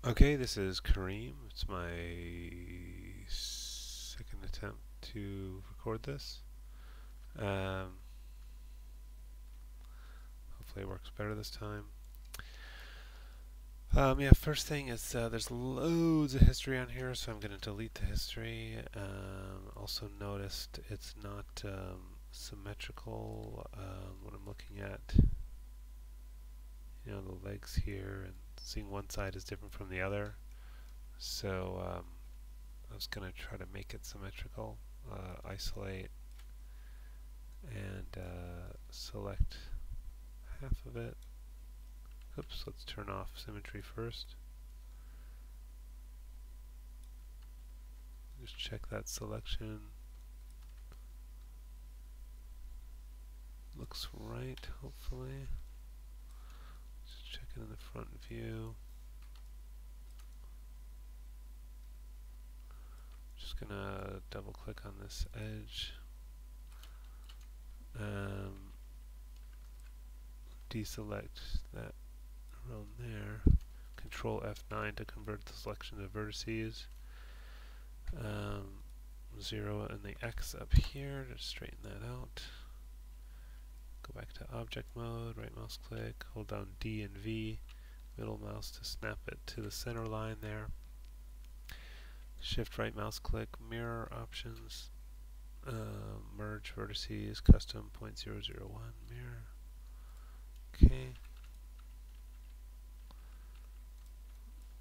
Okay, this is Kareem. It's my second attempt to record this. Um, Hopefully it works better this time. Yeah, first thing is there's loads of history on here, so I'm going to delete the history. Also noticed it's not symmetrical when I'm looking at the legs here, and seeing one side is different from the other. So I was going to try to make it symmetrical. Isolate and select half of it. Oops, let's turn off symmetry first. Just check that selection. Looks right, hopefully. Just check it in the front view. Just gonna double click on this edge. Deselect that around there. Control F9 to convert the selection to vertices. Zero and the X up here to straighten that out. Go back to object mode, right mouse click, hold down D and V, middle mouse to snap it to the center line there. Shift right mouse click, mirror options, merge vertices, custom 0.001 mirror. Okay.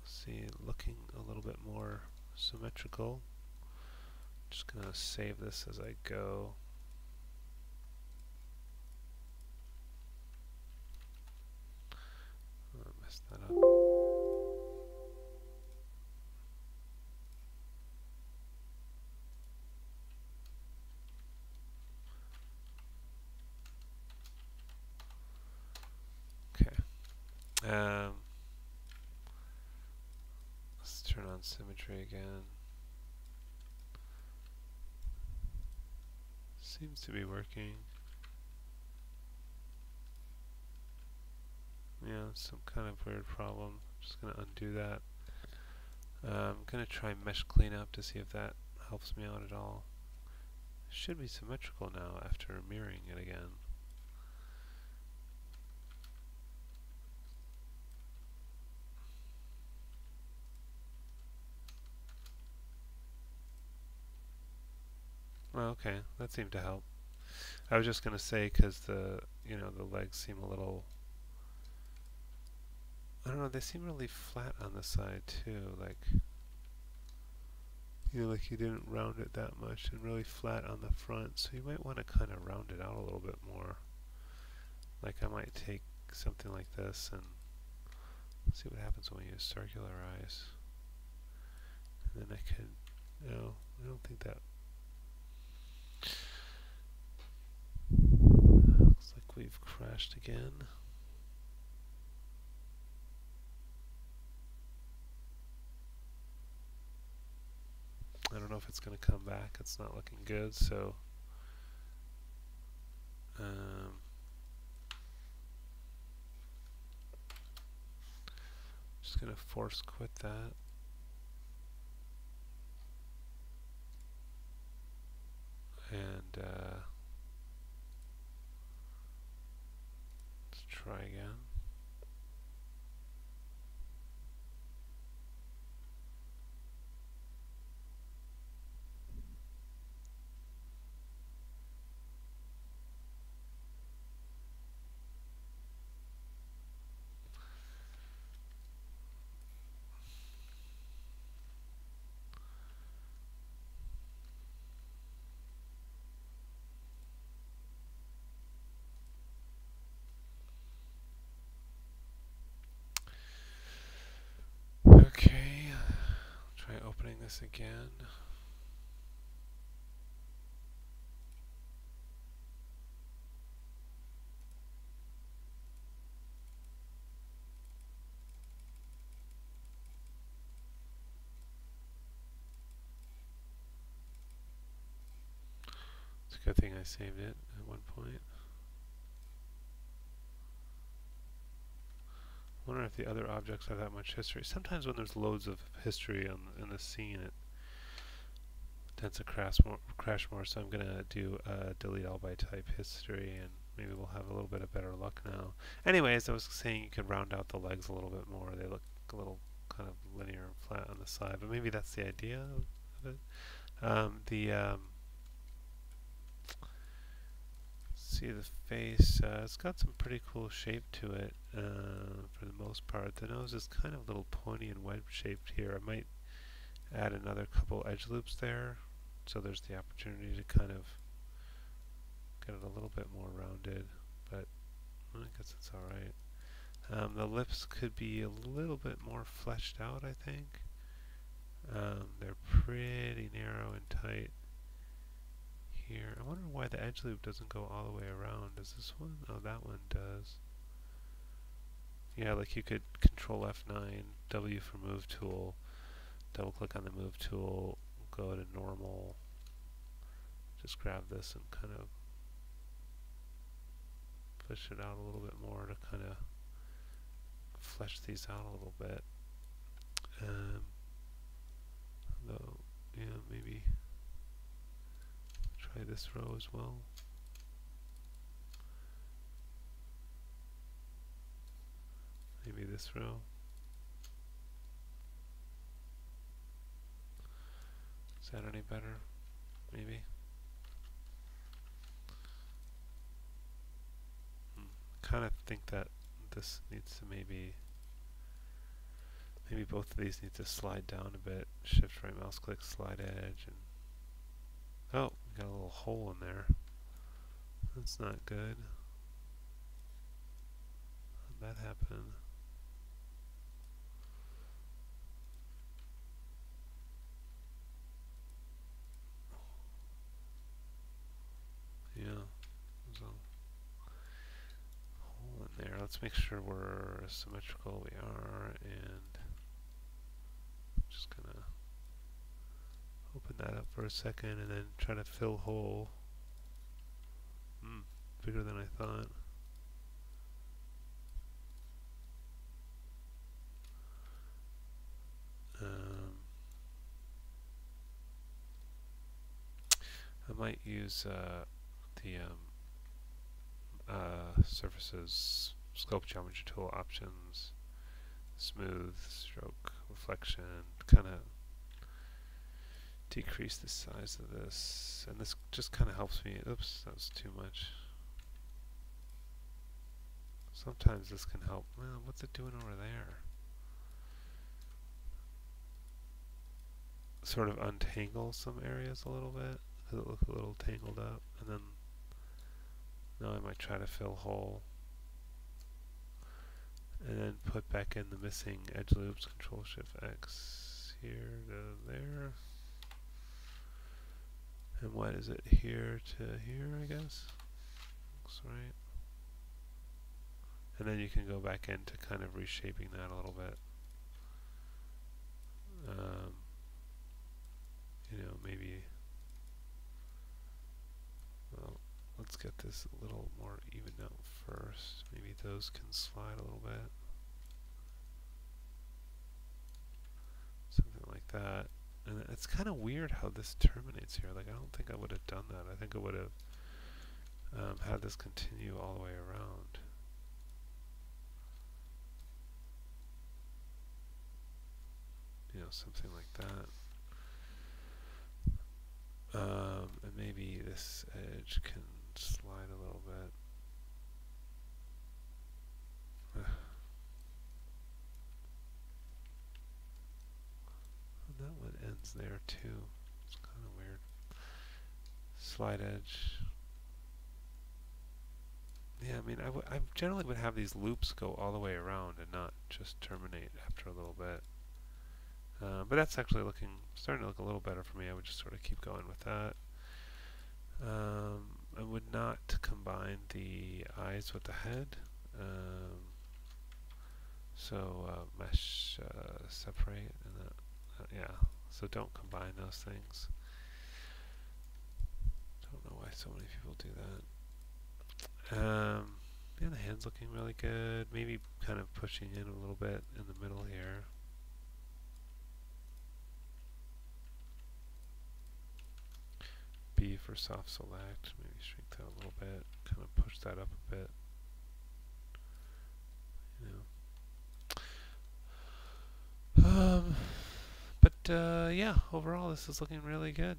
See, looking a little bit more symmetrical. Just gonna save this as I go. Messed that up. Okay. Let's turn on symmetry again. Seems to be working. Yeah, some kind of weird problem. Just gonna undo that. I'm gonna try mesh cleanup to see if that helps me out at all. Should be symmetrical now after mirroring it again. Well, okay, that seemed to help. I was just gonna say because the legs seem a little, I don't know, they seem really flat on the side too, like like you didn't round it that much, and really flat on the front, so you might want to kind of round it out a little bit more. Like I might take something like this and see what happens when you circularize. And then I could, no, I don't think that, looks like we've crashed again. I don't know if it's going to come back. It's not looking good, so just going to force quit that. And let's try again. Okay, try opening this again. It's a good thing I saved it at one point. wonder if the other objects have that much history. Sometimes when there's loads of history in the scene, it tends to crash more. So I'm gonna do delete all by type history, and maybe we'll have a little bit of better luck now. Anyways, I was saying you could round out the legs a little bit more. They look a little kind of linear and flat on the side, but maybe that's the idea of it. See the face, it's got some pretty cool shape to it for the most part. The nose is kind of a little pointy and wedge shaped here. I might add another couple edge loops there, so there's the opportunity to kind of get it a little bit more rounded, but I guess it's alright. The lips could be a little bit more fleshed out, I think. They're pretty narrow and tight here. I wonder why the edge loop doesn't go all the way around. Does this one? Oh, that one does. Yeah, like you could control F9, W for move tool, double click on the move tool, go to normal, just grab this and kind of push it out a little bit more to kind of flesh these out a little bit. Though, yeah, maybe try this row as well. Maybe this row. Is that any better? Maybe. Kind of think that this needs to maybe both of these need to slide down a bit. Shift right mouse click, slide edge, and oh, we got a little hole in there. That's not good. How'd that happen? Yeah, there's a hole in there. Let's make sure we're symmetrical. We are, and I'm just gonna open that up for a second and then try to fill hole. Bigger than I thought. I might use the surfaces, scope geometry tool options, smooth, stroke, reflection, kind of decrease the size of this, and this just kind of helps me. Oops, that was too much. Sometimes this can help. Well, what's it doing over there? Sort of untangle some areas a little bit, because it looks a little tangled up, and then now I might try to fill hole, and then put back in the missing edge loops, Control Shift X here to there. And what is it, here to here, I guess? Looks right. And then you can go back into kind of reshaping that a little bit. You know, maybe, well, let's get this a little more even out first. Maybe those can slide a little bit. Something like that. And it's kind of weird how this terminates here. Like, I don't think I would have done that. I think I would have had this continue all the way around. You know, something like that. And maybe this edge can slide a little bit. And that one ends there too. It's kind of weird. Slide edge. Yeah, I mean, I generally would have these loops go all the way around and not just terminate after a little bit. But that's actually starting to look a little better for me. I would just sort of keep going with that. I would not combine the eyes with the head. So mesh separate, and yeah. So don't combine those things. Don't know why so many people do that. Yeah, the hands N's looking really good. Maybe kind of pushing in a little bit in the middle here. B for soft select. Maybe shrink that a little bit. Kind of push that up a bit. You know. But yeah, overall this is looking really good.